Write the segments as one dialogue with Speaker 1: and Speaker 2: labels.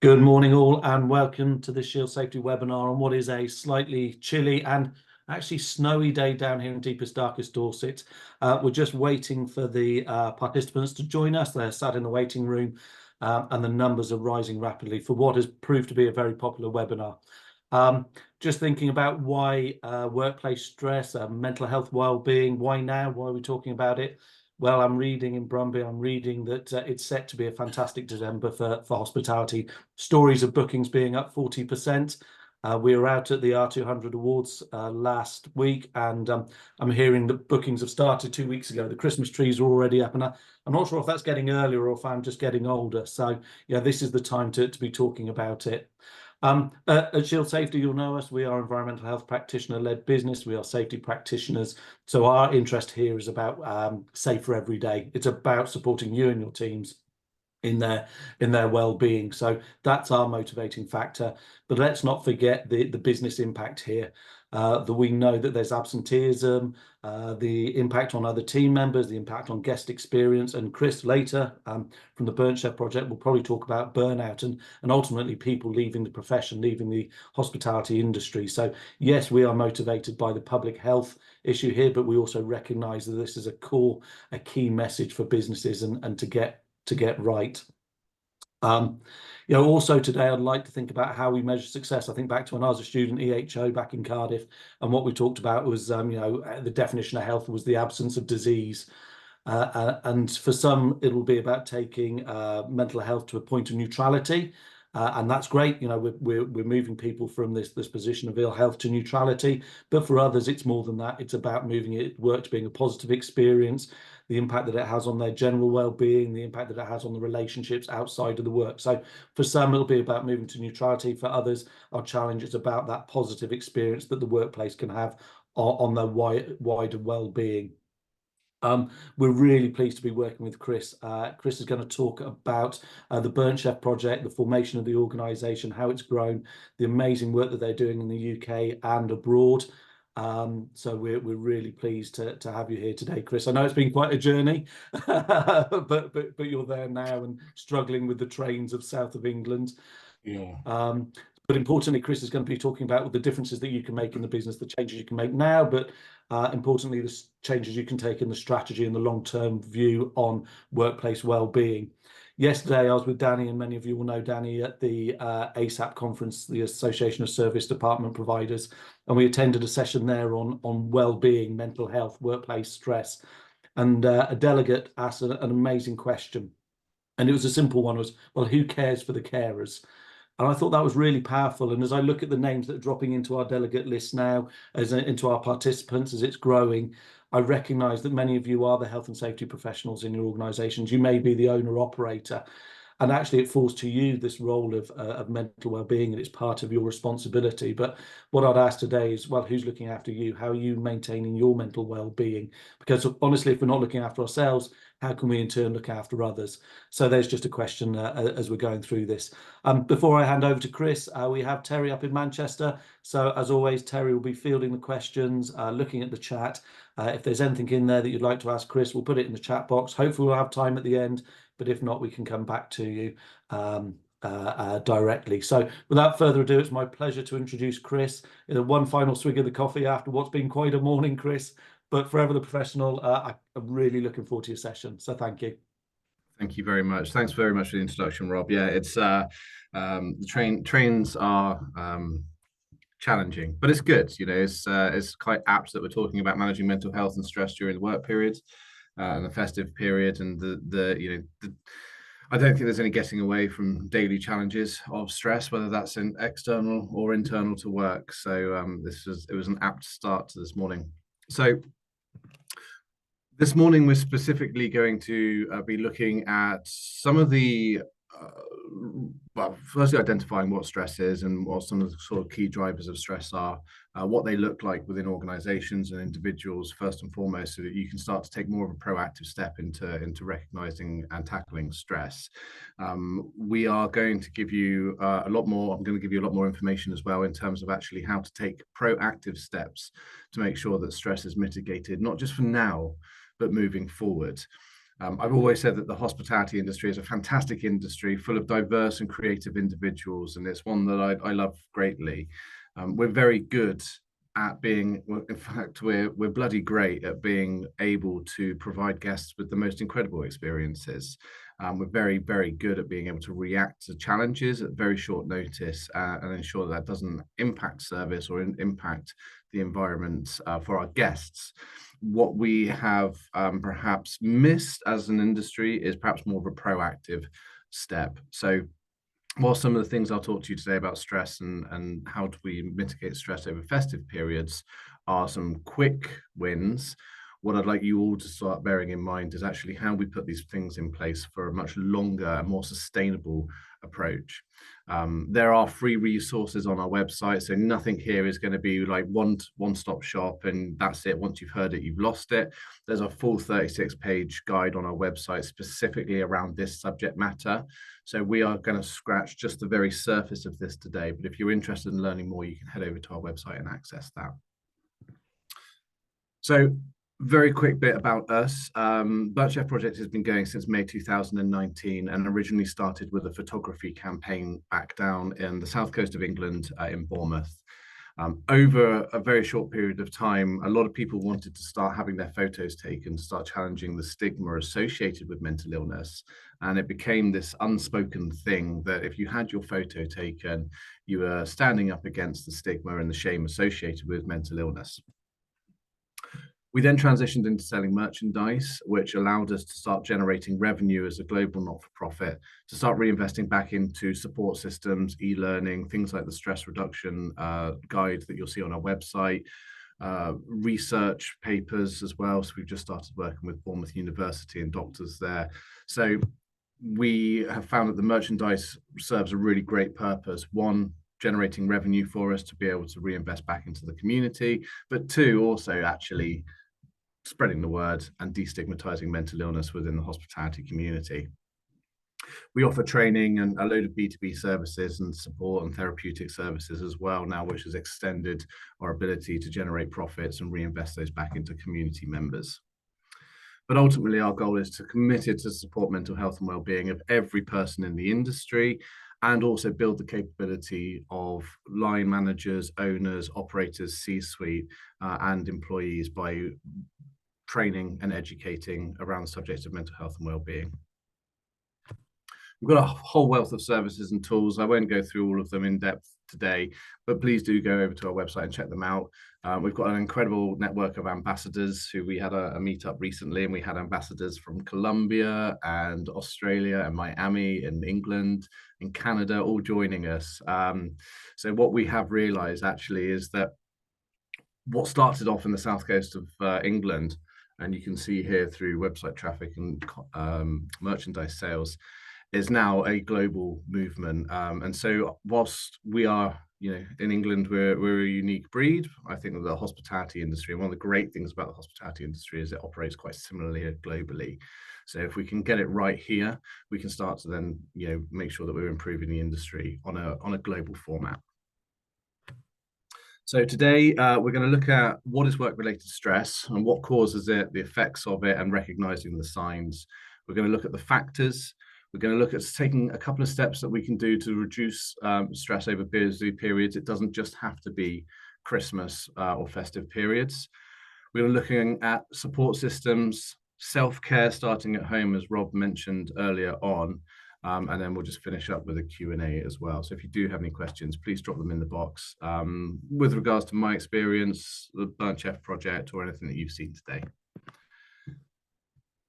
Speaker 1: Good morning, all, and welcome to the Shield Safety webinar on what is a slightly chilly and actually snowy day down here in deepest, darkest Dorset. We're just waiting for the participants to join us. They're sat in the waiting room, and the numbers are rising rapidly for what has proved to be a very popular webinar. Just thinking about why workplace stress, mental health, well-being, why now? Why are we talking about it? Well, I'm reading in Brumby, I'm reading that it's set to be a fantastic December for hospitality. Stories of bookings being up 40%. We were out at the R200 Awards last week, and I'm hearing that bookings have started 2 weeks ago. The Christmas trees are already up, and I'm not sure if that's getting earlier or if I'm just getting older. So, yeah, this is the time to be talking about it. At Shield Safety, you'll know us. We are environmental health practitioner-led business. We are safety practitioners. So our interest here is about safer every day. It's about supporting you and your teams in their well-being. So that's our motivating factor. But let's not forget the business impact here. That we know that there's absenteeism, the impact on other team members, the impact on guest experience. And Kris later from the Burnt Chef Project will probably talk about burnout and ultimately people leaving the profession, leaving the hospitality industry. So yes, we are motivated by the public health issue here, but we also recognise that this is a key message for businesses and to get right. Also today I'd like to think about how we measure success. I think back to when I was a student EHO back in Cardiff, and what we talked about was, the definition of health was the absence of disease. And for some, it'll be about taking mental health to a point of neutrality. And that's great. We're moving people from this position of ill health to neutrality. But for others, it's more than that. It's about moving work to being a positive experience, the impact that it has on their general well-being, the impact that it has on the relationships outside of the work. So for some, it'll be about moving to neutrality. For others, our challenge is about that positive experience that the workplace can have on their wider well-being. We're really pleased to be working with Kris. Kris is going to talk about the Burnt Chef Project, the formation of the organisation, how it's grown, the amazing work that they're doing in the UK and abroad. So we're really pleased to have you here today, Kris. I know it's been quite a journey, but you're there now and struggling with the trains of south of England.
Speaker 2: Yeah.
Speaker 1: But importantly, Kris is going to be talking about the differences that you can make in the business, the changes you can make now, but importantly, the changes you can take in the strategy and the long-term view on workplace well-being. Yesterday, I was with Danny, and many of you will know Danny, at the ASAP conference, the Association of Service Department Providers, and we attended a session there on well-being, mental health, workplace stress. And a delegate asked an amazing question, and it was a simple one: was, well, who cares for the carers? And I thought that was really powerful. And as I look at the names that are dropping into our delegate list now, into our participants as it's growing, I recognise that many of you are the health and safety professionals in your organisations. You may be the owner operator, and actually it falls to you this role of mental well-being, and it's part of your responsibility. But what I'd ask today is, well, who's looking after you? How are you maintaining your mental well-being? Because honestly, if we're not looking after ourselves, how can we in turn look after others? So there's just a question as we're going through this. Before I hand over to Kris, we have Terry up in Manchester. So as always, Terry will be fielding the questions, looking at the chat. If there's anything in there that you'd like to ask Kris, we'll put it in the chat box. Hopefully we'll have time at the end, but if not, we can come back to you directly. So without further ado, it's my pleasure to introduce Kris. One final swig of the coffee after what's been quite a morning, Kris. But forever the professional, I'm really looking forward to your session. So thank you.
Speaker 2: Thank you very much. Thanks very much for the introduction, Rob. Yeah, it's the trains are challenging, but it's good. It's quite apt that we're talking about managing mental health and stress during the work periods and the festive period, and I don't think there's any getting away from daily challenges of stress, whether that's external or internal to work. So it was an apt start to this morning. So this morning, we're specifically going to be looking at some of the, firstly identifying what stress is and what some of the sort of key drivers of stress are, what they look like within organizations and individuals, first and foremost, so that you can start to take more of a proactive step into recognizing and tackling stress. We are going to give you I'm going to give you a lot more information as well in terms of actually how to take proactive steps to make sure that stress is mitigated, not just for now, but moving forward. I've always said that the hospitality industry is a fantastic industry full of diverse and creative individuals, and it's one that I love greatly. We're very good at being, in fact, we're bloody great at being able to provide guests with the most incredible experiences. We're very, very good at being able to react to challenges at very short notice and ensure that doesn't impact service or impact the environment for our guests. What we have perhaps missed as an industry is perhaps more of a proactive step. So while some of the things I'll talk to you today about stress and how do we mitigate stress over festive periods are some quick wins, what I'd like you all to start bearing in mind is actually how we put these things in place for a much longer and more sustainable approach. There are free resources on our website, so nothing here is going to be like one-stop shop and that's it. Once you've heard it, you've lost it. There's a full 36-page guide on our website specifically around this subject matter. So we are going to scratch just the very surface of this today, but if you're interested in learning more, you can head over to our website and access that. So very quick bit about us. Burnt Chef Project has been going since May 2019 and originally started with a photography campaign back down in the south coast of England in Bournemouth. Over a very short period of time, a lot of people wanted to start having their photos taken, to start challenging the stigma associated with mental illness. And it became this unspoken thing that if you had your photo taken, you were standing up against the stigma and the shame associated with mental illness. We then transitioned into selling merchandise, which allowed us to start generating revenue as a global not-for-profit, to start reinvesting back into support systems, e-learning, things like the stress reduction guide that you'll see on our website, research papers as well. So we've just started working with Bournemouth University and doctors there. So we have found that the merchandise serves a really great purpose. One, generating revenue for us to be able to reinvest back into the community, but two, also actually spreading the word and destigmatizing mental illness within the hospitality community. We offer training and a load of B2B services and support and therapeutic services as well now, which has extended our ability to generate profits and reinvest those back into community members. But ultimately, our goal is to committed to support mental health and well-being of every person in the industry, and also build the capability of line managers, owners, operators, C-suite, and employees by training and educating around the subject of mental health and well-being. We've got a whole wealth of services and tools. I won't go through all of them in depth today, but please do go over to our website and check them out. We've got an incredible network of ambassadors who we had a meetup recently, and we had ambassadors from Colombia and Australia and Miami and England and Canada all joining us. So what we have realized actually is that what started off in the south coast of England, and you can see here through website traffic and merchandise sales, is now a global movement. And so whilst we are, in England, we're a unique breed, I think that the hospitality industry, one of the great things about the hospitality industry is it operates quite similarly globally. So if we can get it right here, we can start to then, make sure that we're improving the industry on a global format. So today we're going to look at what is work-related stress and what causes it, the effects of it, and recognizing the signs. We're going to look at the factors. We're going to look at taking a couple of steps that we can do to reduce stress over busy periods. It doesn't just have to be Christmas or festive periods. We're looking at support systems, self-care starting at home, as Rob mentioned earlier on, and then we'll just finish up with a Q&A as well. So if you do have any questions, please drop them in the box with regards to my experience, the Burnt Chef Project, or anything that you've seen today.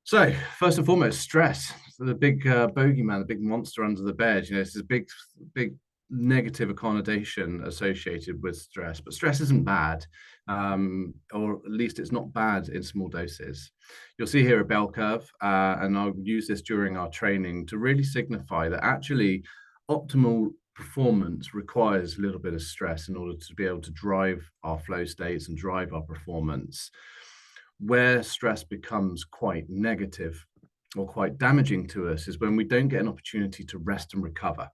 Speaker 2: So first and foremost, stress, the big bogeyman, the big monster under the bed. It's a big negative connotation associated with stress, but stress isn't bad, or at least it's not bad in small doses. You'll see here a bell curve, and I'll use this during our training to really signify that actually optimal performance requires a little bit of stress in order to be able to drive our flow states and drive our performance. Where stress becomes quite negative or quite damaging to us is when we don't get an opportunity to rest and recover.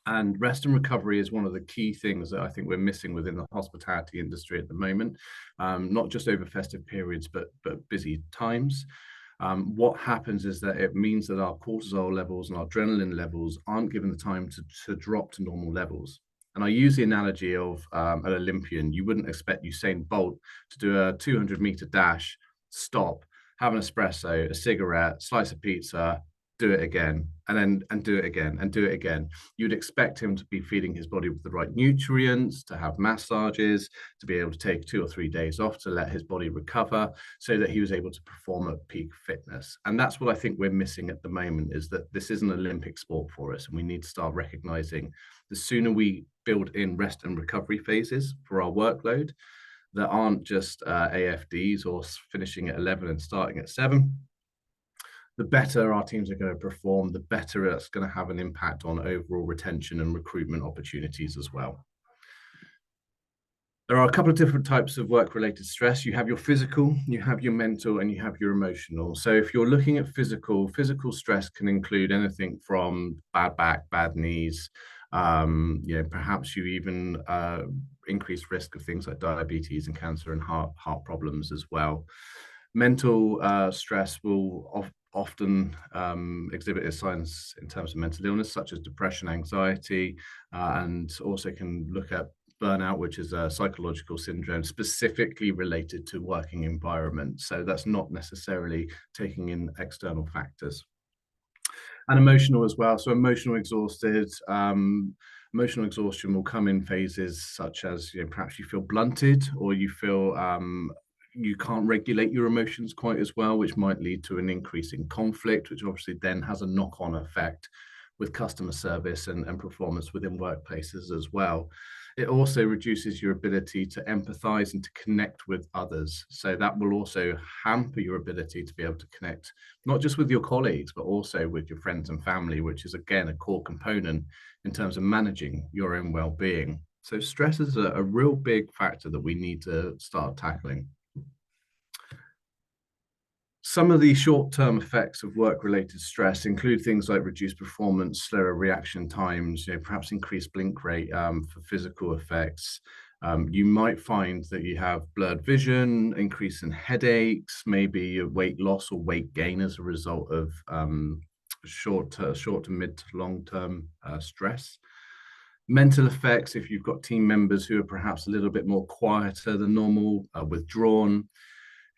Speaker 2: And rest and recovery is one of the key things that I think we're missing within the hospitality industry at the moment, not just over festive periods, but busy times. what happens is that it means that our cortisol levels and our adrenaline levels aren't given the time to drop to normal levels. And I use the analogy of an Olympian. You wouldn't expect Usain Bolt to do a 200-meter dash, stop, have an espresso, a cigarette, slice of pizza, do it again, and do it again, and do it again. You'd expect him to be feeding his body with the right nutrients, to have massages, to be able to take 2 or 3 days off to let his body recover so that he was able to perform at peak fitness. And that's what I think we're missing at the moment, is that this is an Olympic sport for us, and we need to start recognizing the sooner we build in rest and recovery phases for our workload that aren't just AFDs or finishing at 11 and starting at 7, the better our teams are going to perform, the better it's going to have an impact on overall retention and recruitment opportunities as well. There are a couple of different types of work-related stress. You have your physical, you have your mental, and you have your emotional. So if you're looking at physical stress can include anything from bad back, bad knees, perhaps you even increased risk of things like diabetes and cancer and heart problems as well. Mental stress will often exhibit its signs in terms of mental illness, such as depression, anxiety, and also can look at burnout, which is a psychological syndrome specifically related to working environment. So that's not necessarily taking in external factors. And emotional as well. So emotional exhaustion will come in phases such as, perhaps you feel blunted, or you feel you can't regulate your emotions quite as well, which might lead to an increase in conflict, which obviously then has a knock-on effect with customer service and performance within workplaces as well. It also reduces your ability to empathize and to connect with others. So that will also hamper your ability to be able to connect, not just with your colleagues, but also with your friends and family, which is, again, a core component in terms of managing your own well-being. So stress is a real big factor that we need to start tackling. Some of the short-term effects of work-related stress include things like reduced performance, slower reaction times, perhaps increased blink rate for physical effects. You might find that you have blurred vision, increase in headaches, maybe a weight loss or weight gain as a result of short to mid to long-term stress. Mental effects, if you've got team members who are perhaps a little bit more quieter than normal, withdrawn,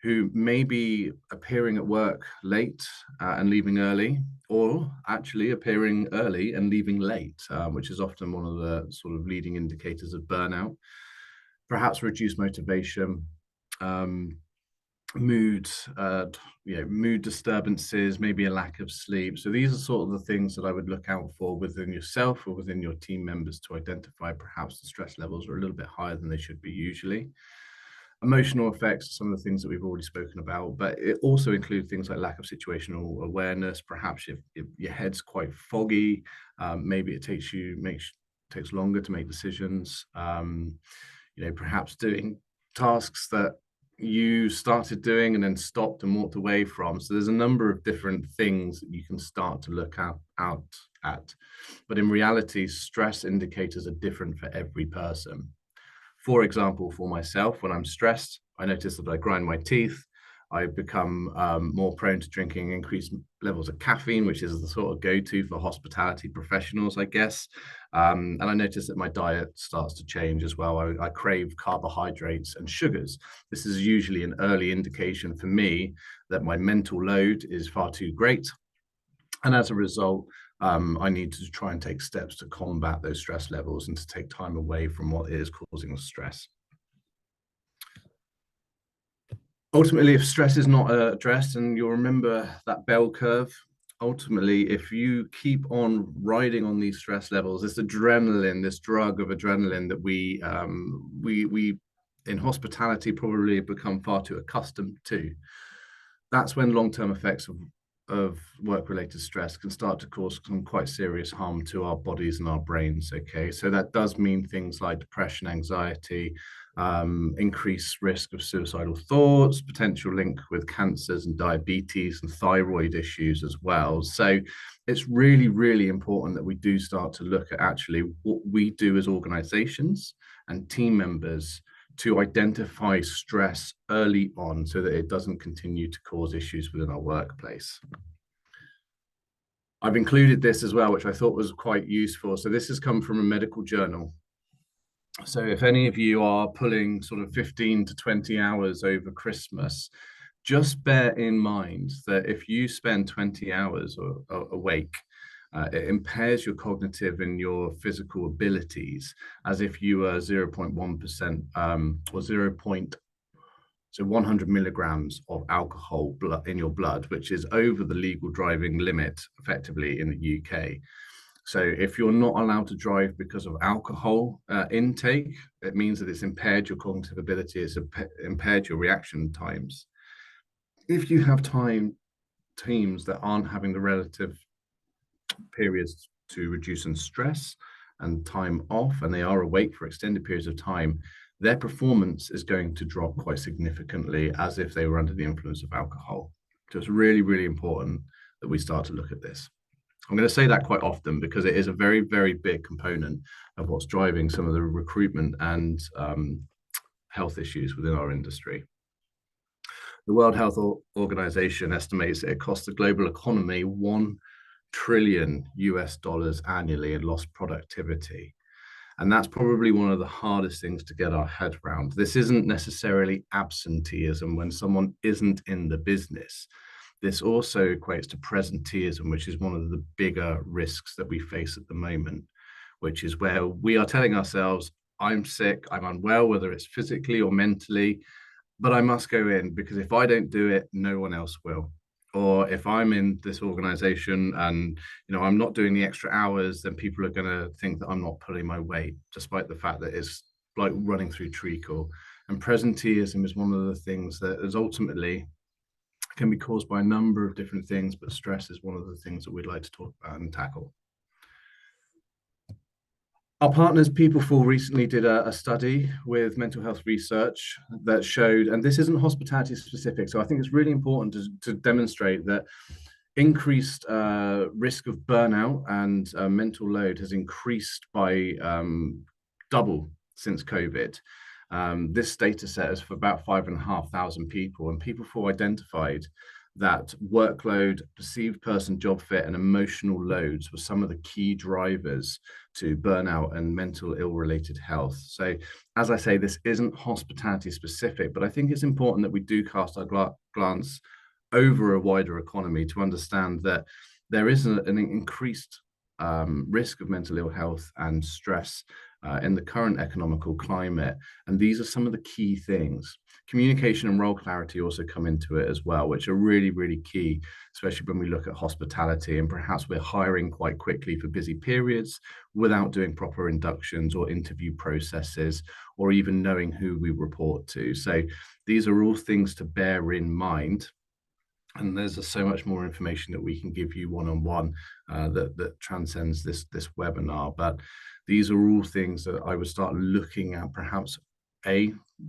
Speaker 2: who may be appearing at work late and leaving early, or actually appearing early and leaving late, which is often one of the sort of leading indicators of burnout. Perhaps reduced motivation, mood disturbances, maybe a lack of sleep. So these are sort of the things that I would look out for within yourself or within your team members to identify perhaps the stress levels are a little bit higher than they should be usually. Emotional effects are some of the things that we've already spoken about, but it also includes things like lack of situational awareness. Perhaps if your head's quite foggy, maybe it takes longer to make decisions. Perhaps doing tasks that you started doing and then stopped and walked away from. So there's a number of different things that you can start to look out at. But in reality, stress indicators are different for every person. For example, for myself, when I'm stressed, I notice that I grind my teeth. I become more prone to drinking increased levels of caffeine, which is the sort of go-to for hospitality professionals, I guess. And I notice that my diet starts to change as well. I crave carbohydrates and sugars. This is usually an early indication for me that my mental load is far too great. And as a result, I need to try and take steps to combat those stress levels and to take time away from what is causing the stress. Ultimately, if stress is not addressed, and you'll remember that bell curve, ultimately, if you keep on riding on these stress levels, this adrenaline, this drug of adrenaline that we in hospitality probably have become far too accustomed to, that's when long-term effects of work-related stress can start to cause some quite serious harm to our bodies and our brains. Okay, so that does mean things like depression, anxiety, increased risk of suicidal thoughts, potential link with cancers and diabetes and thyroid issues as well. So it's really, really important that we do start to look at actually what we do as organizations and team members to identify stress early on so that it doesn't continue to cause issues within our workplace. I've included this as well, which I thought was quite useful. So this has come from a medical journal. So if any of you are pulling sort of 15 to 20 hours over Christmas, just bear in mind that if you spend 20 hours awake, it impairs your cognitive and your physical abilities as if you were 0.1% or 100 milligrams of alcohol in your blood, which is over the legal driving limit effectively in the UK. So if you're not allowed to drive because of alcohol intake, it means that it's impaired your cognitive ability, it's impaired your reaction times. If you have teams that aren't having the relative periods to reduce in stress and time off, and they are awake for extended periods of time, their performance is going to drop quite significantly as if they were under the influence of alcohol. So it's really, really important that we start to look at this. I'm going to say that quite often because it is a very, very big component of what's driving some of the recruitment and health issues within our industry. The World Health Organization estimates that it costs the global economy $1 trillion annually in lost productivity. And that's probably one of the hardest things to get our head around. This isn't necessarily absenteeism when someone isn't in the business. This also equates to presenteeism, which is one of the bigger risks that we face at the moment, which is where we are telling ourselves, I'm sick, I'm unwell, whether it's physically or mentally, but I must go in because if I don't do it, no one else will. Or if I'm in this organization and I'm not doing the extra hours, then people are going to think that I'm not pulling my weight, despite the fact that it's like running through treacle. And presenteeism is one of the things that is ultimately can be caused by a number of different things, but stress is one of the things that we'd like to talk about and tackle. Our partners, Footfall, recently did a study with mental health research that showed, and this isn't hospitality specific, so I think it's really important to demonstrate that increased risk of burnout and mental load has increased by double since COVID. This data set is for about 5,500 people, and Footfall identified that workload, perceived person job fit, and emotional loads were some of the key drivers to burnout and mental ill-related health. So, as I say, this isn't hospitality specific, but I think it's important that we do cast our glance over a wider economy to understand that there is an increased risk of mental ill health and stress in the current economical climate. And these are some of the key things. Communication and role clarity also come into it as well, which are really, really key, especially when we look at hospitality and perhaps we're hiring quite quickly for busy periods without doing proper inductions or interview processes or even knowing who we report to. So these are all things to bear in mind. And there's so much more information that we can give you one-on-one that transcends this webinar. But these are all things that I would start looking at, perhaps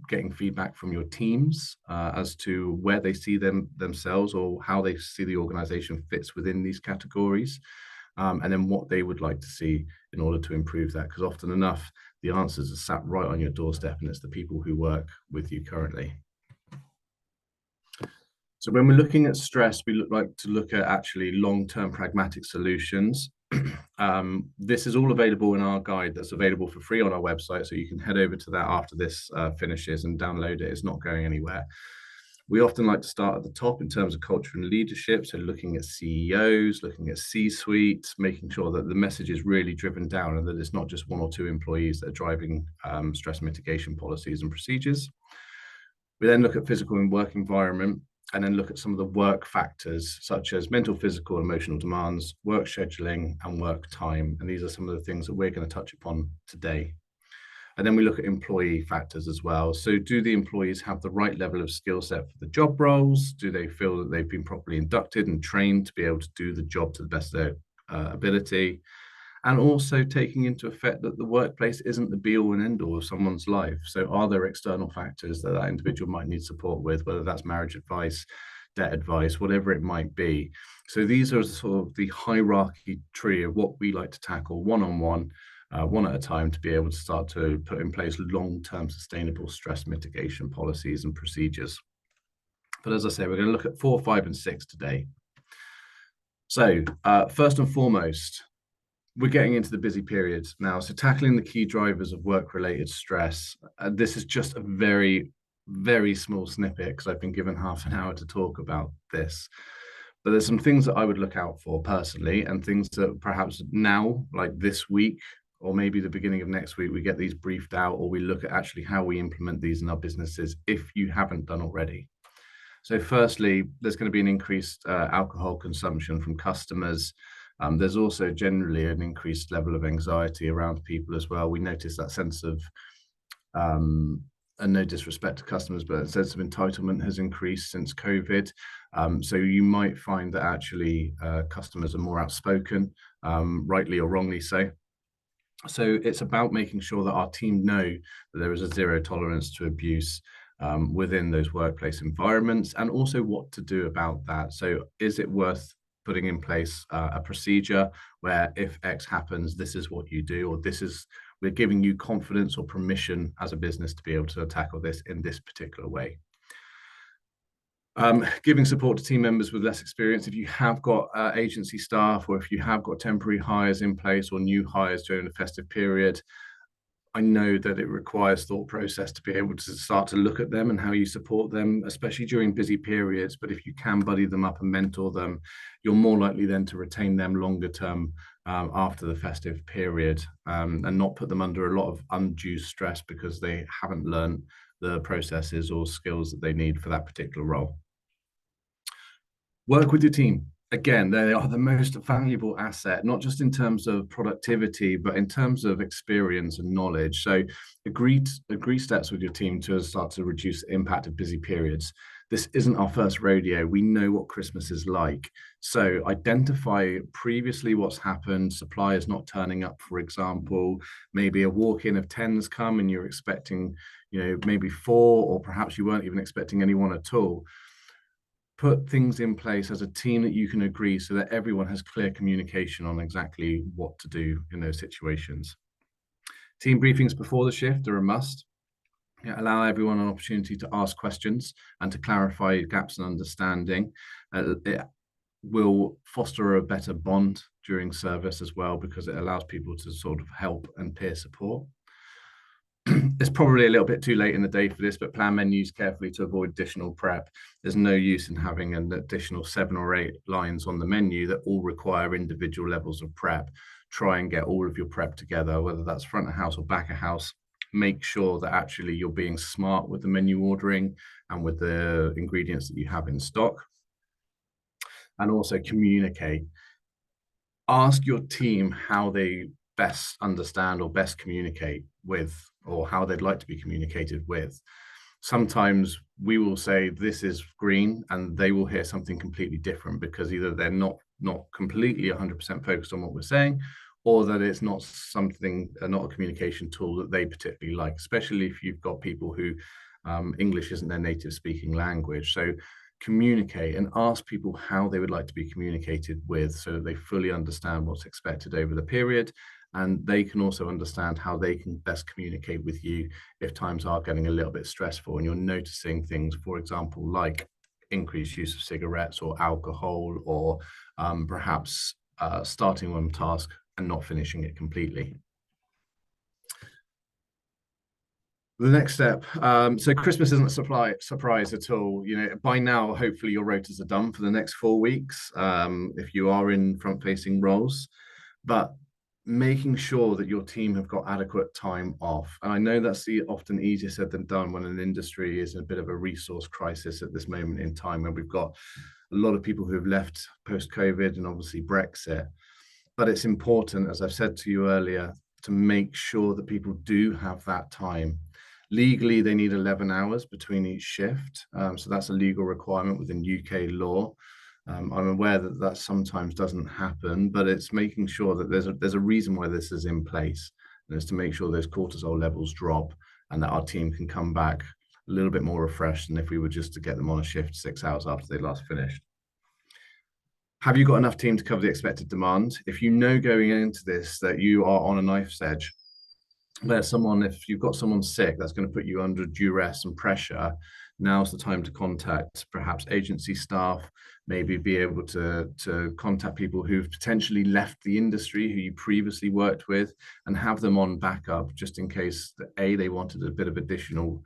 Speaker 2: getting feedback from your teams as to where they see themselves or how they see the organization fits within these categories, and then what they would like to see in order to improve that. Because often enough, the answers are sat right on your doorstep, and it's the people who work with you currently. So when we're looking at stress, we like to look at actually long-term pragmatic solutions. This is all available in our guide that's available for free on our website. So you can head over to that after this finishes and download it. It's not going anywhere. We often like to start at the top in terms of culture and leadership. So looking at CEOs, looking at C-suite, making sure that the message is really driven down and that it's not just one or two employees that are driving stress mitigation policies and procedures. We then look at physical and work environment, and then look at some of the work factors such as mental, physical, emotional demands, work scheduling, and work time. And these are some of the things that we're going to touch upon today. And then we look at employee factors as well. So do the employees have the right level of skill set for the job roles? Do they feel that they've been properly inducted and trained to be able to do the job to the best of their ability? And also taking into effect that the workplace isn't the be all and end all of someone's life. So are there external factors that individual might need support with, whether that's marriage advice, debt advice, whatever it might be. So these are sort of the hierarchy tree of what we like to tackle one-on-one one at a time, to be able to start to put in place long-term sustainable stress mitigation policies and procedures. But as I say, we're going to look at 4, 5, and 6 today. So first and foremost, we're getting into the busy period now. So tackling the key drivers of work-related stress. This is just a very, very small snippet because I've been given half an hour to talk about this. But there's some things that I would look out for personally, and things that perhaps now, like this week, or maybe the beginning of next week, we get these briefed out, or we look at actually how we implement these in our businesses if you haven't done already. So firstly, there's going to be an increased alcohol consumption from customers. There's also generally an increased level of anxiety around people as well. We notice that sense of, and no disrespect to customers, but a sense of entitlement has increased since COVID. So you might find that actually customers are more outspoken, rightly or wrongly so. So it's about making sure that our team know that there is a zero tolerance to abuse within those workplace environments, and also what to do about that. So is it worth putting in place a procedure where if X happens, this is what you do, or we're giving you confidence or permission as a business to be able to tackle this in this particular way. Giving support to team members with less experience. If you have got agency staff, or if you have got temporary hires in place or new hires during the festive period, I know that it requires thought process to be able to start to look at them and how you support them, especially during busy periods. But if you can buddy them up and mentor them, you're more likely then to retain them longer term after the festive period, and not put them under a lot of undue stress because they haven't learned the processes or skills that they need for that particular role. Work with your team. Again, they are the most valuable asset, not just in terms of productivity, but in terms of experience and knowledge. So agree steps with your team to start to reduce the impact of busy periods. This isn't our first rodeo. We know what Christmas is like. So identify previously what's happened, suppliers not turning up, for example, maybe a walk-in of 10's come and you're expecting, maybe 4, or perhaps you weren't even expecting anyone at all. Put things in place as a team that you can agree, so that everyone has clear communication on exactly what to do in those situations. Team briefings before the shift are a must. Allow everyone an opportunity to ask questions and to clarify gaps in understanding. It will foster a better bond during service as well, because it allows people to sort of help and peer support. It's probably a little bit too late in the day for this, but plan menus carefully to avoid additional prep. There's no use in having an additional 7 or 8 lines on the menu that all require individual levels of prep. Try and get all of your prep together, whether that's front of house or back of house. Make sure that actually you're being smart with the menu ordering and with the ingredients that you have in stock. And also communicate. Ask your team how they best understand or best communicate with, or how they'd like to be communicated with. Sometimes we will say this is green and they will hear something completely different, because either they're not completely 100% focused on what we're saying, or that it's not a communication tool that they particularly like, especially if you've got people who English isn't their native speaking language. So communicate and ask people how they would like to be communicated with, so that they fully understand what's expected over the period, and they can also understand how they can best communicate with you if times are getting a little bit stressful and you're noticing things, for example, like increased use of cigarettes or alcohol, or perhaps starting one task and not finishing it completely. The next step, so Christmas isn't a surprise at all. By now, hopefully your rotas are done for the next 4 weeks, if you are in front-facing roles, but making sure that your team have got adequate time off. And I know that's often easier said than done when an industry is in a bit of a resource crisis at this moment in time, when we've got a lot of people who have left post-COVID and obviously Brexit. But it's important, as I've said to you earlier, to make sure that people do have that time. Legally, they need 11 hours between each shift. So that's a legal requirement within UK law. I'm aware that sometimes doesn't happen, but it's making sure that there's a reason why this is in place, and it's to make sure those cortisol levels drop and that our team can come back a little bit more refreshed than if we were just to get them on a shift 6 hours after they last finished. Have you got enough team to cover the expected demand? If you know going into this that you are on a knife's edge, where someone, if you've got someone sick, that's going to put you under duress and pressure, now's the time to contact perhaps agency staff, maybe be able to contact people who've potentially left the industry who you previously worked with, and have them on backup just in case that they wanted a bit of additional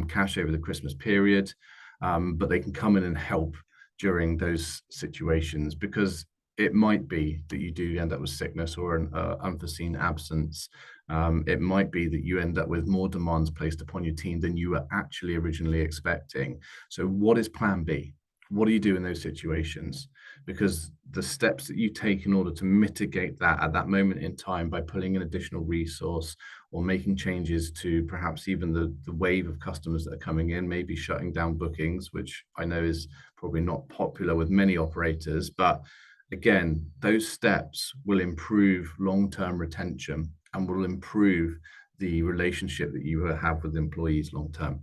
Speaker 2: cash over the Christmas period, but they can come in and help during those situations, because it might be that you do end up with sickness or an unforeseen absence. It might be that you end up with more demands placed upon your team than you were actually originally expecting. So what is plan B? What do you do in those situations? Because the steps that you take in order to mitigate that at that moment in time by pulling in additional resource or making changes to perhaps even the wave of customers that are coming in, maybe shutting down bookings, which I know is probably not popular with many operators, but again, those steps will improve long-term retention and will improve the relationship that you have with employees long-term.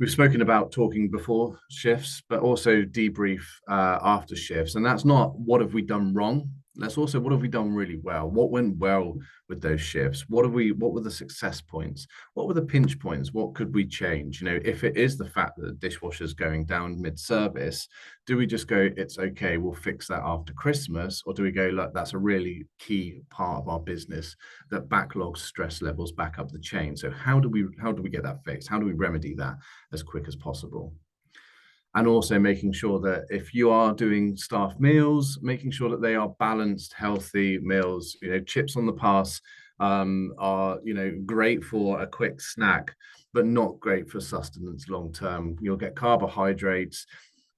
Speaker 2: We've spoken about talking before shifts, but also debrief after shifts. And that's not what have we done wrong. That's also what have we done really well. What went well with those shifts? What were the success points? What were the pinch points? What could we change? You know, if it is the fact that the dishwasher's going down mid-service, do we just go, it's okay, we'll fix that after Christmas? Or do we go, look, that's a really key part of our business that backlogs stress levels back up the chain. So how do we get that fixed? How do we remedy that as quick as possible? And also making sure that if you are doing staff meals, making sure that they are balanced, healthy meals. You know, chips on the pass are, you know, great for a quick snack, but not great for sustenance long term. You'll get carbohydrates,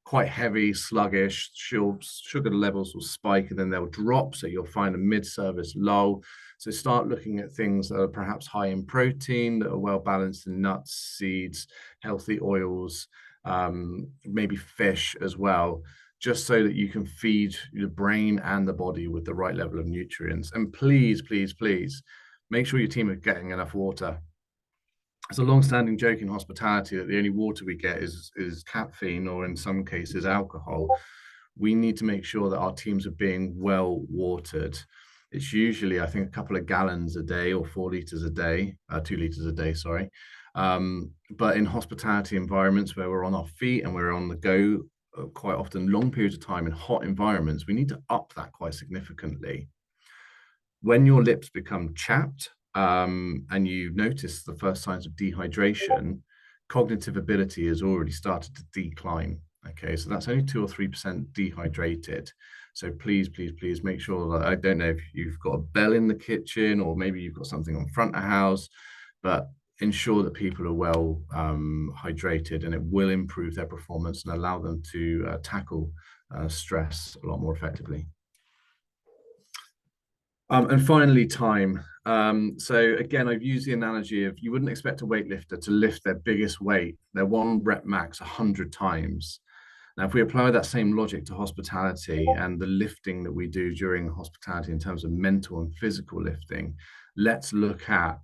Speaker 2: quite heavy, sluggish, sugar levels will spike and then they'll drop. So you'll find a mid-service lull. So start looking at things that are perhaps high in protein, that are well balanced in nuts, seeds, healthy oils, maybe fish as well, just so that you can feed the brain and the body with the right level of nutrients. And please, please, please make sure your team are getting enough water. It's a long-standing joke in hospitality that the only water we get is caffeine, or in some cases alcohol. We need to make sure that our teams are being well watered. It's usually, I think, a couple of gallons a day or 4 liters a day, 2 liters a day, sorry. But in hospitality environments where we're on our feet and we're on the go quite often, long periods of time in hot environments, we need to up that quite significantly. When your lips become chapped and you notice the first signs of dehydration, cognitive ability has already started to decline. Okay, so that's only 2 or 3% dehydrated. So please, please, please make sure that, I don't know if you've got a bell in the kitchen or maybe you've got something on front of house, but ensure that people are well hydrated, and it will improve their performance and allow them to tackle stress a lot more effectively. And finally, time. So again, I've used the analogy of you wouldn't expect a weightlifter to lift their biggest weight, their 1 rep max 100 times. Now, if we apply that same logic to hospitality and the lifting that we do during hospitality in terms of mental and physical lifting, let's look at,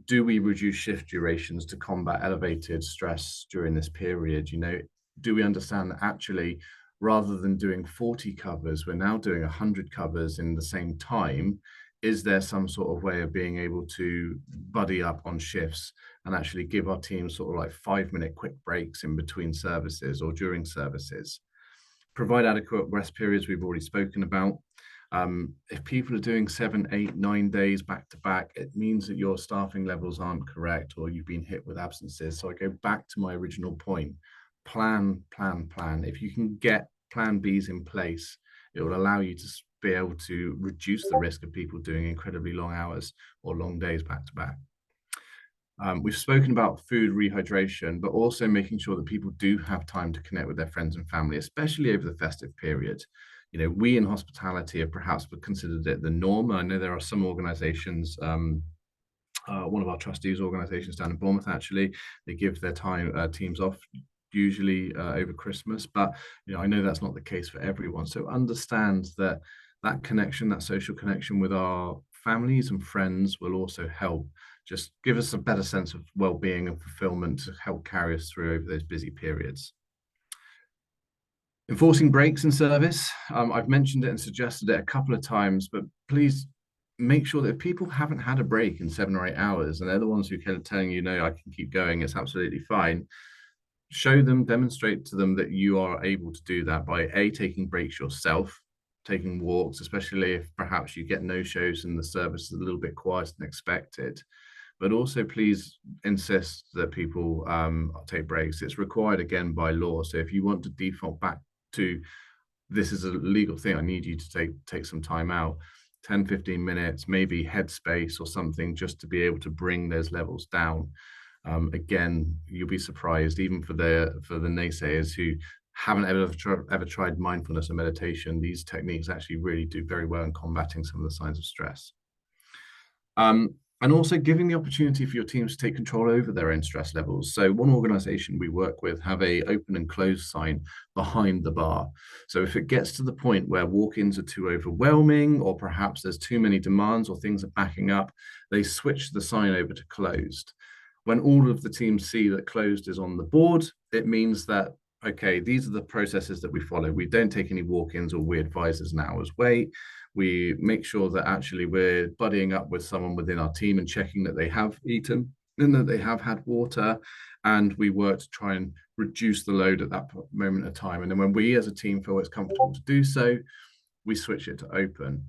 Speaker 2: do we reduce shift durations to combat elevated stress during this period? You know, do we understand that actually, rather than doing 40 covers, we're now doing 100 covers in the same time? Is there some sort of way of being able to buddy up on shifts and actually give our team sort of like 5-minute quick breaks in between services or during services? Provide adequate rest periods, we've already spoken about. If people are doing 7, 8, 9 days back to back, it means that your staffing levels aren't correct or you've been hit with absences. So I go back to my original point. Plan, plan, plan. If you can get plan Bs in place, it will allow you to be able to reduce the risk of people doing incredibly long hours or long days back to back. We've spoken about food rehydration, but also making sure that people do have time to connect with their friends and family, especially over the festive period. You know, we in hospitality have perhaps considered it the norm. I know there are some organizations, one of our trustees organizations down in Bournemouth, actually, they give their teams off usually over Christmas, but you know, I know that's not the case for everyone. So understand that that connection, that social connection with our families and friends will also help just give us a better sense of well-being and fulfillment to help carry us through over those busy periods. Enforcing breaks in service. I've mentioned it and suggested it a couple of times, but please make sure that if people haven't had a break in 7 or 8 hours and they're the ones who are telling you, no, I can keep going, it's absolutely fine. Show them, demonstrate to them that you are able to do that by taking breaks yourself, taking walks, especially if perhaps you get no-shows and the service is a little bit quieter than expected. But also please insist that people take breaks. It's required again by law. So if you want to default back to this is a legal thing, I need you to take some time out, 10-15 minutes, maybe headspace or something, just to be able to bring those levels down. Again, you'll be surprised, even for the naysayers who haven't ever tried mindfulness and meditation, these techniques actually really do very well in combating some of the signs of stress. And also giving the opportunity for your teams to take control over their own stress levels. So one organization we work with have a open and close sign behind the bar. So if it gets to the point where walk-ins are too overwhelming, or perhaps there's too many demands or things are backing up, they switch the sign over to closed. When all of the teams see that closed is on the board, it means that, okay, these are the processes that we follow. We don't take any walk-ins or we advise there's an hour's wait. We make sure that actually we're buddying up with someone within our team and checking that they have eaten and that they have had water. And we work to try and reduce the load at that moment of time. And then when we as a team feel it's comfortable to do so, we switch it to open.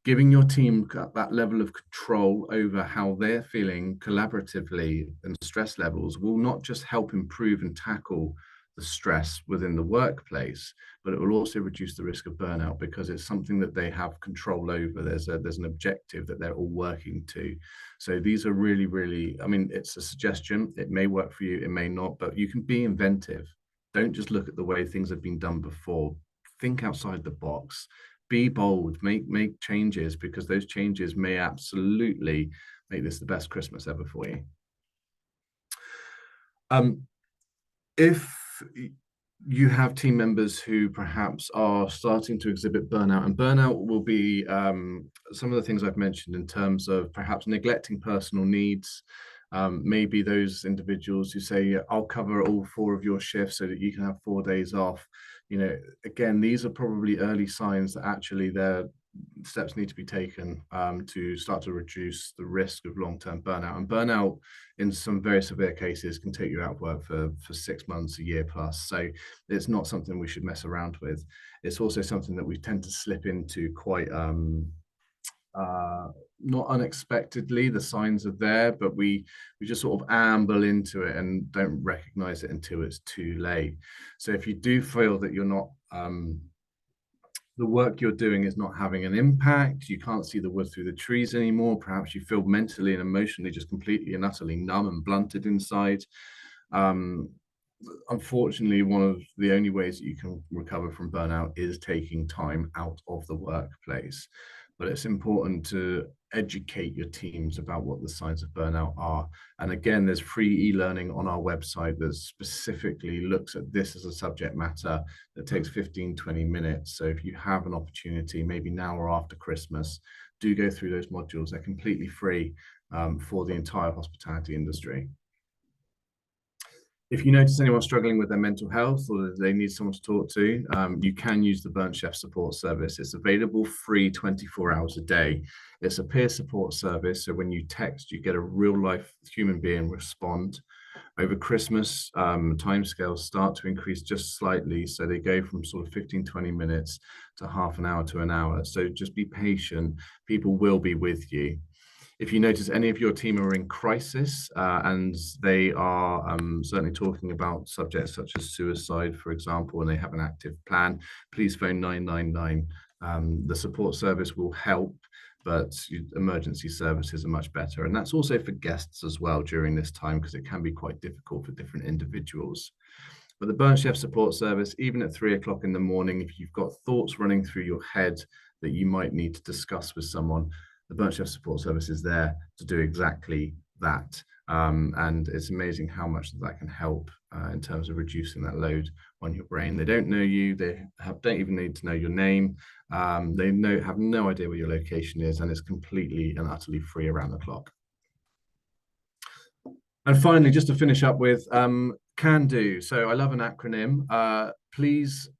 Speaker 2: Giving your team that level of control over how they're feeling collaboratively and stress levels will not just help improve and tackle the stress within the workplace, but it will also reduce the risk of burnout because it's something that they have control over. There's an objective that they're all working to. So these are really, really, I mean, it's a suggestion. It may work for you, it may not, but you can be inventive. Don't just look at the way things have been done before. Think outside the box. Be bold, make changes, because those changes may absolutely make this the best Christmas ever for you. If you have team members who perhaps are starting to exhibit burnout, and burnout will be some of the things I've mentioned in terms of perhaps neglecting personal needs. Maybe those individuals who say, I'll cover all 4 of your shifts so that you can have 4 days off. You know, again, these are probably early signs that actually their steps need to be taken to start to reduce the risk of long-term burnout. And burnout in some very severe cases can take you out of work for 6 months, a year plus. So it's not something we should mess around with. It's also something that we tend to slip into quite not unexpectedly. The signs are there, but we just sort of amble into it and don't recognize it until it's too late. So if you do feel that you're not the work you're doing is not having an impact, you can't see the wood through the trees anymore, perhaps you feel mentally and emotionally just completely and utterly numb and blunted inside, unfortunately, one of the only ways that you can recover from burnout is taking time out of the workplace. But it's important to educate your teams about what the signs of burnout are. And again, there's free e-learning on our website that specifically looks at this as a subject matter that takes 15-20 minutes. So if you have an opportunity, maybe now or after Christmas, do go through those modules. They're completely free for the entire hospitality industry. If you notice anyone struggling with their mental health or they need someone to talk to, you can use the Burnt Chef support service. It's available free 24 hours a day. It's a peer support service. So when you text, you get a real life human being respond. Over Christmas, timescales start to increase just slightly. So they go from sort of 15-20 minutes to half an hour to an hour. So just be patient. People will be with you. If you notice any of your team are in crisis and they are certainly talking about subjects such as suicide, for example, and they have an active plan, please phone 999. The support service will help, but emergency services are much better. And that's also for guests as well during this time, because it can be quite difficult for different individuals. But the Burnt Chef support service, even at 3 o'clock in the morning, if you've got thoughts running through your head that you might need to discuss with someone, the Burnt Chef support service is there to do exactly that. And it's amazing how much that can help in terms of reducing that load on your brain. They don't know you, don't even need to know your name. They have no idea where your location is, and it's completely and utterly free around the clock. And finally, just to finish up with, can do. So I love an acronym. Please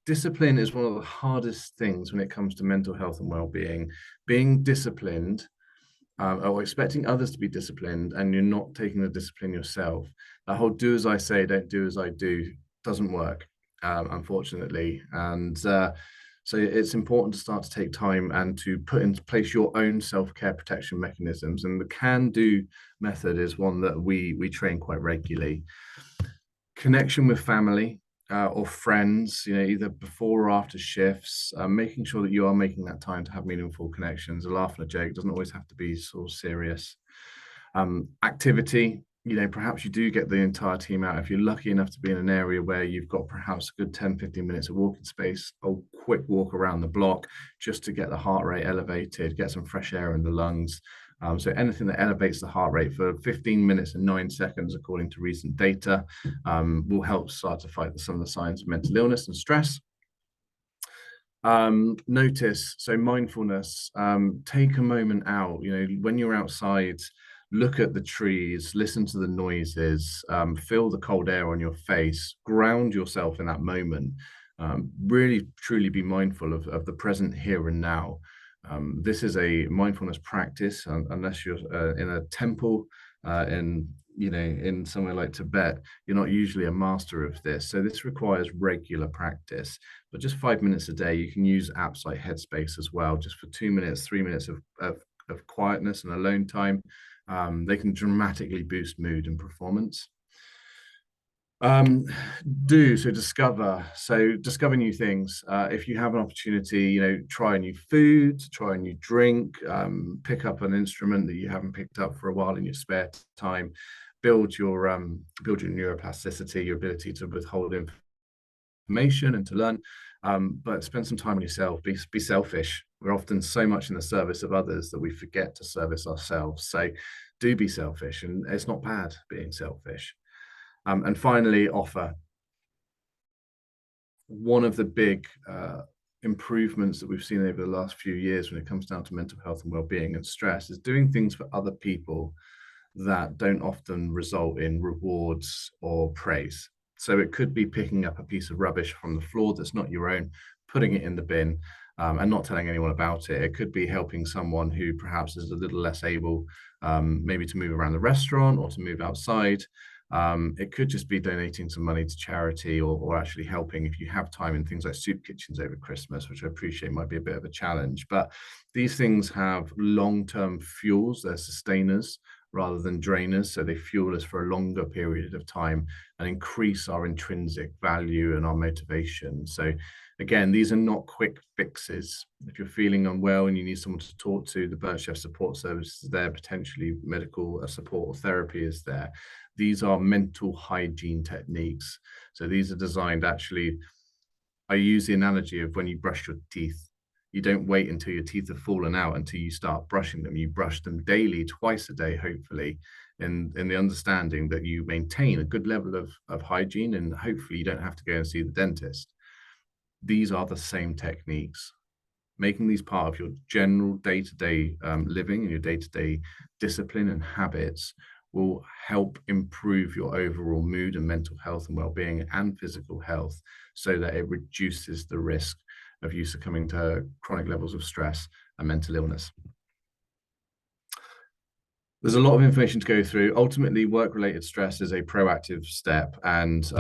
Speaker 2: discipline is one of the hardest things when it comes to mental health and well-being. Being disciplined or expecting others to be disciplined and you're not taking the discipline yourself. That whole do as I say, don't do as I do doesn't work, unfortunately. And so it's important to start to take time and to put into place your own self-care protection mechanisms. And the can-do method is one that we train quite regularly. Connection with family, or friends, either before or after shifts, making sure that you are making that time to have meaningful connections. A laugh and a joke doesn't always have to be sort of serious. Activity, perhaps you do get the entire team out. If you're lucky enough to be in an area where you've got perhaps a good 10-15 minutes of walking space, a quick walk around the block just to get the heart rate elevated, get some fresh air in the lungs. So anything that elevates the heart rate for 15 minutes and 9 seconds, according to recent data, will help start to fight some of the signs of mental illness and stress. Notice, so mindfulness, take a moment out, when you're outside, look at the trees, listen to the noises, feel the cold air on your face, ground yourself in that moment. Really, truly be mindful of the present here and now. This is a mindfulness practice, unless you're in a temple, in somewhere like Tibet, you're not usually a master of this. So this requires regular practice, but just 5 minutes a day. You can use apps like Headspace as well, just for 2 minutes, 3 minutes of quietness and alone time. They can dramatically boost mood and performance. Discover new things. If you have an opportunity, try a new food, try a new drink, pick up an instrument that you haven't picked up for a while in your spare time, build your neuroplasticity, your ability to withhold information and to learn, but spend some time on yourself. Be selfish. We're often so much in the service of others that we forget to service ourselves. So do be selfish, and it's not bad being selfish. And finally, offer. One of the big improvements that we've seen over the last few years when it comes down to mental health and well-being and stress is doing things for other people that don't often result in rewards or praise. So it could be picking up a piece of rubbish from the floor that's not your own, putting it in the bin, and not telling anyone about it. It could be helping someone who perhaps is a little less able, maybe to move around the restaurant or to move outside. It could just be donating some money to charity, or actually helping if you have time in things like soup kitchens over Christmas, which I appreciate might be a bit of a challenge. But these things have long-term fuels, they're sustainers rather than drainers. So they fuel us for a longer period of time and increase our intrinsic value and our motivation. So again, these are not quick fixes. If you're feeling unwell and you need someone to talk to, the Burnt Chef support service is there, potentially medical support or therapy is there. These are mental hygiene techniques. So these are designed, actually, I use the analogy of when you brush your teeth. You don't wait until your teeth have fallen out until you start brushing them. You brush them daily, twice a day, hopefully, in the understanding that you maintain a good level of hygiene, and hopefully you don't have to go and see the dentist. These are the same techniques. Making these part of your general day-to-day living and your day-to-day discipline and habits will help improve your overall mood and mental health and well-being and physical health, so that it reduces the risk of you succumbing to chronic levels of stress and mental illness. There's a lot of information to go through. Ultimately, work-related stress is a proactive step, and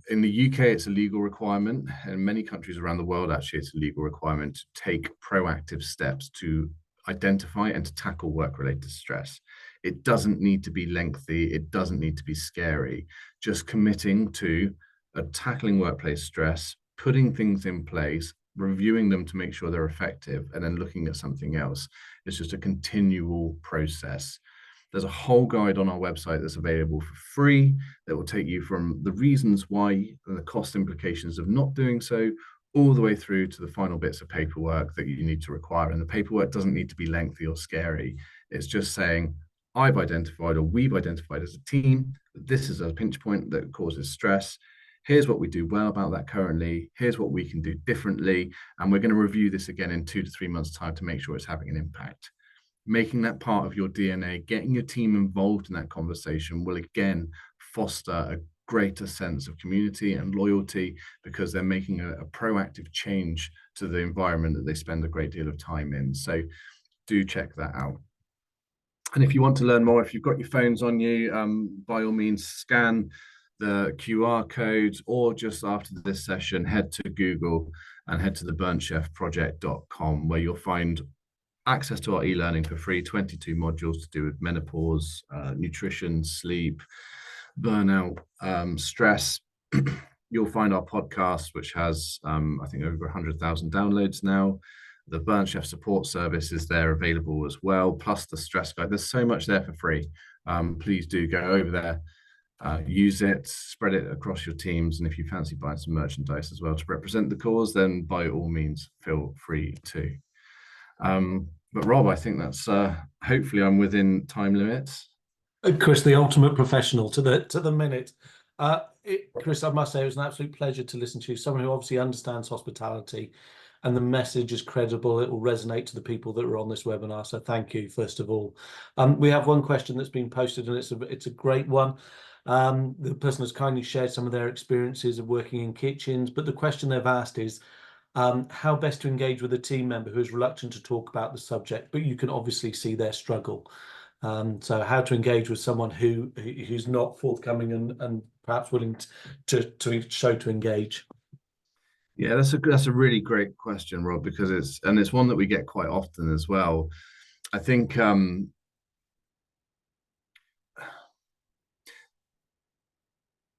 Speaker 2: in the UK, it's a legal requirement. In many countries around the world, actually, it's a legal requirement to take proactive steps to identify and to tackle work-related stress. It doesn't need to be lengthy. It doesn't need to be scary. Just committing to tackling workplace stress, putting things in place, reviewing them to make sure they're effective, and then looking at something else. It's just a continual process. There's a whole guide on our website that's available for free that will take you from the reasons why and the cost implications of not doing so, all the way through to the final bits of paperwork that you need to require. And the paperwork doesn't need to be lengthy or scary. It's just saying, I've identified, or we've identified as a team, that this is a pinch point that causes stress. Here's what we do well about that currently. Here's what we can do differently. And we're going to review this again in 2 to 3 months' time to make sure it's having an impact. Making that part of your DNA, getting your team involved in that conversation will again foster a greater sense of community and loyalty because they're making a proactive change to the environment that they spend a great deal of time in. So do check that out. And if you want to learn more, if you've got your phones on you, by all means, scan the QR codes, or just after this session, head to Google and head to the burnchefproject.com, where you'll find access to our e-learning for free, 22 modules to do with menopause, nutrition, sleep, burnout, stress. You'll find our podcast, which has, I think, over 100,000 downloads now. The Burn Chef support service is there available as well, plus the stress guide. There's so much there for free. Please do go over there, use it, spread it across your teams. And if you fancy buying some merchandise as well to represent the cause, then by all means, feel free to. But Rob, I think that's hopefully I'm within time limits.
Speaker 1: Kris, the ultimate professional to the minute. Kris, I must say it was an absolute pleasure to listen to you. Someone who obviously understands hospitality, and the message is credible. It will resonate to the people that are on this webinar. So thank you, first of all. We have one question that's been posted, and it's a great one. The person has kindly shared some of their experiences of working in kitchens, but the question they've asked is, how best to engage with a team member who is reluctant to talk about the subject, but you can obviously see their struggle. So how to engage with someone who's not forthcoming and perhaps willing to show to engage.
Speaker 2: Yeah, that's a really great question, Rob, because it's one that we get quite often as well. I think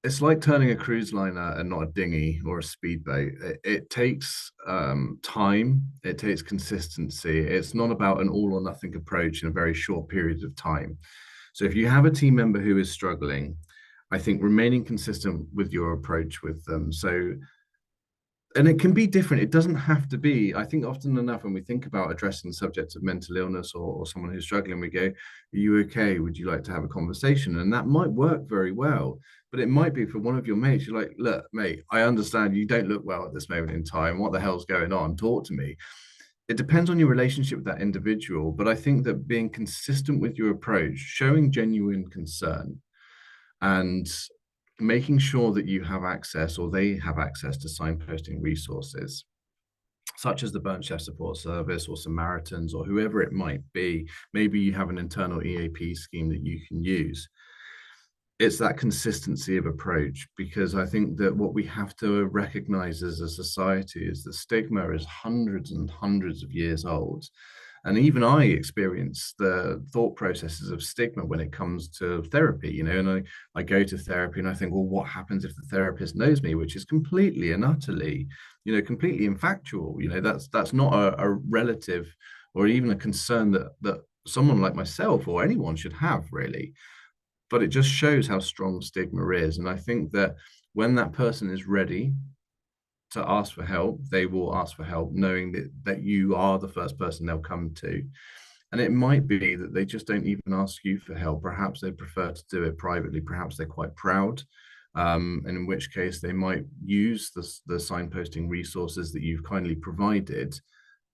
Speaker 2: it's like turning a cruise liner and not a dinghy or a speedboat. It takes time, it takes consistency. It's not about an all or nothing approach in a very short period of time. So if you have a team member who is struggling, I think remaining consistent with your approach with them. And it can be different. It doesn't have to be. I think often enough when we think about addressing the subject of mental illness or someone who's struggling, we go, are you okay? Would you like to have a conversation? And that might work very well. But it might be for one of your mates. You're like, look, mate, I understand you don't look well at this moment in time. What the hell's going on? Talk to me. It depends on your relationship with that individual. But I think that being consistent with your approach, showing genuine concern, and making sure that you have access or they have access to signposting resources such as the Burnt Chef Support Service or Samaritans or whoever it might be. Maybe you have an internal EAP scheme that you can use. It's that consistency of approach, because I think that what we have to recognize as a society is that stigma is hundreds and hundreds of years old. And even I experience the thought processes of stigma when it comes to therapy, and I go to therapy and I think, well, what happens if the therapist knows me, which is completely and utterly, completely infactual. That's not a relative or even a concern that someone like myself or anyone should have, really. But it just shows how strong stigma is. And I think that when that person is ready to ask for help, they will ask for help, knowing that you are the first person they'll come to. And it might be that they just don't even ask you for help. Perhaps they prefer to do it privately. Perhaps they're quite proud. And in which case they might use the signposting resources that you've kindly provided,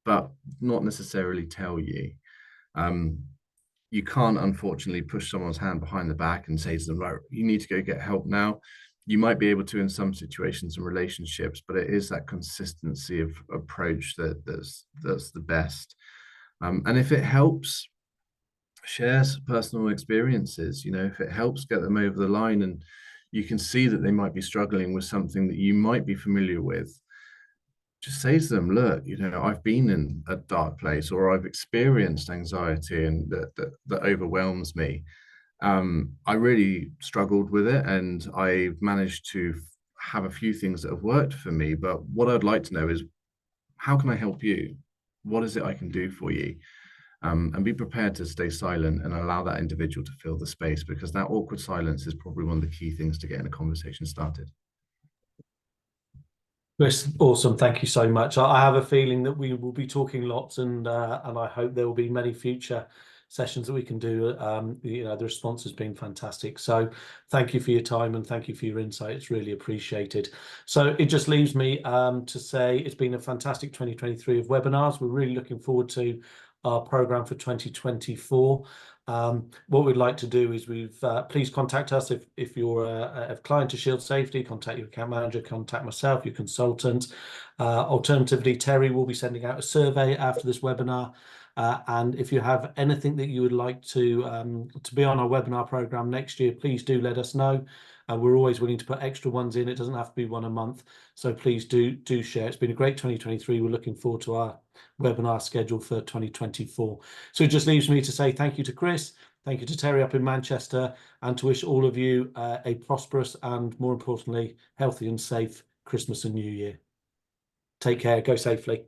Speaker 2: but not necessarily tell you. You can't, unfortunately, push someone's hand behind the back and say to them, right, you need to go get help now. You might be able to in some situations and relationships, but it is that consistency of approach that's the best. And if it helps, share personal experiences. If it helps get them over the line and you can see that they might be struggling with something that you might be familiar with, just say to them, look, I've been in a dark place, or I've experienced anxiety and that overwhelms me. I really struggled with it, and I managed to have a few things that have worked for me. But what I'd like to know is, how can I help you? What is it I can do for you? And be prepared to stay silent and allow that individual to fill the space, because that awkward silence is probably one of the key things to getting a conversation started.
Speaker 1: Kris, awesome. Thank you so much. I have a feeling that we will be talking lots, and I hope there will be many future sessions that we can do. The response has been fantastic. So thank you for your time and thank you for your insight. It's really appreciated. So it just leaves me to say it's been a fantastic 2023 of webinars. We're really looking forward to our program for 2024. What we'd like to do is please contact us if you're a client to Shield Safety. Contact your account manager, contact myself, your consultant. Alternatively, Terry will be sending out a survey after this webinar. And if you have anything that you would like to be on our webinar program next year, please do let us know. We're always willing to put extra ones in. It doesn't have to be one a month. So please do share. It's been a great 2023. We're looking forward to our webinar schedule for 2024. So it just leaves me to say thank you to Kris, thank you to Terry up in Manchester, and to wish all of you a prosperous and, more importantly, healthy and safe Christmas and New Year. Take care. Go safely.